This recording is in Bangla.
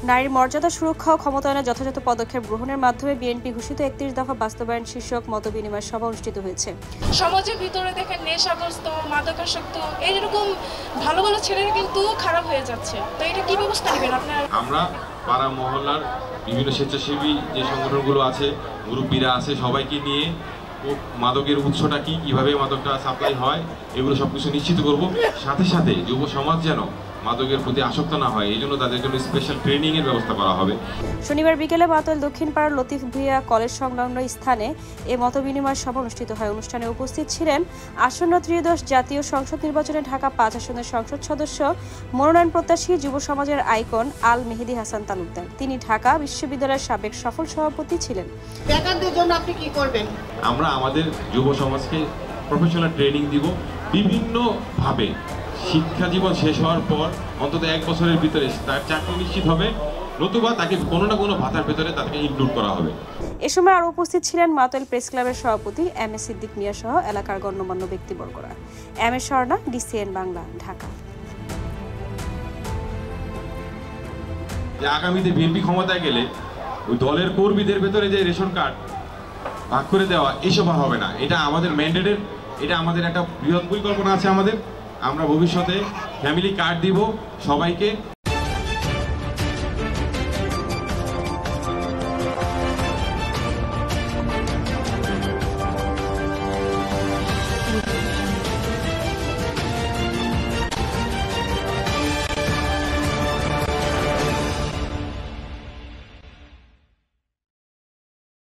নারীর মর্যাদা সুরক্ষা ও ক্ষমতায়নে যথাযথ পদক্ষেপ গ্রহণের মাধ্যমে বিএনপি ঘোষিত ৩১ দফা বাস্তবায়ন শীর্ষক মতবিনিময় সভা অনুষ্ঠিত হয়েছে। সমাজের ভিতরে দেখেন নেশাগ্রস্ত, মাদকাসক্ত এইরকম ভালো ভালো ছেলেরা কিন্তু খারাপ হয়ে যাচ্ছে, তো এটা কি ব্যবস্থা নেবেন আপনারা? আমরা পাড়া মহল্লার বিভিন্ন স্বেচ্ছাসেবী যে সংগঠনগুলো আছে, মুরব্বীরা আছে, সবাইকে নিয়ে মাদকের উৎসটা কি, কিভাবে মাদকটা সাপ্লাই হয়, এগুলো সবকিছু নিশ্চিত করব। সাথে সাথে যুব সমাজ যেন মাদকের প্রতি আসক্ত না হয়, এই জন্য তাদের জন্য স্পেশাল ট্রেনিং এর ব্যবস্থা করা হবে। শনিবার বিকেলে মাতোয়াল দক্ষিণ পাড়ার লতিফ ভুঁইয়া কলেজ সংলগ্ন স্থানে এ মতবিনিময় সভা অনুষ্ঠিত হয়। অনুষ্ঠানে উপস্থিত ছিলেন আসন্ন ত্রয়োদশ জাতীয় সংসদ নির্বাচনে ঢাকা ৫ আসনের সংসদ সদস্য, মনোনয়ন প্রত্যাশী যুব সমাজের আইকন আল মেহেদী হাসান তালুকদার। তিনি ঢাকা বিশ্ববিদ্যালয়ের সাবেক সফল সভাপতি ছিলেন। বেকারদের জন্য আপনি কি করবেন? আমরা আমাদের যুব সমাজকে প্রফেশনাল ট্রেনিং দিব বিভিন্ন ভাবে। শিক্ষা জীবন শেষ হওয়ার পর অন্তত ১ বছরের ভিতরে তার চাকরি নিশ্চিত হবে, নতুবা তাকে কোনো না কোনো ভাতার ভেতরে তাকে ইনক্লুড করা হবে। এ সময় আরও উপস্থিত ছিলেন মাতোয়াল প্রেস ক্লাবের সভাপতি এম এ সিদ্দিক মিয়া সহ এলাকার গণ্যমান্য ব্যক্তিবর্গরা। M A Swarna, DCN Bangla, Dhaka. যে আগামীতে বিএনপি ক্ষমতায় গেলে ওই দলের কর্মীদের ভেতরে যে রেশন কার্ড ভাগ করে দেওয়া, এসব হবে না। এটা আমাদের ম্যান্ডেটের, এটা আমাদের একটা বৃহৎ পরিকল্পনা আছে আমাদের। আমরা ভবিষ্যতে ফ্যামিলি কার্ড দিব সবাইকে।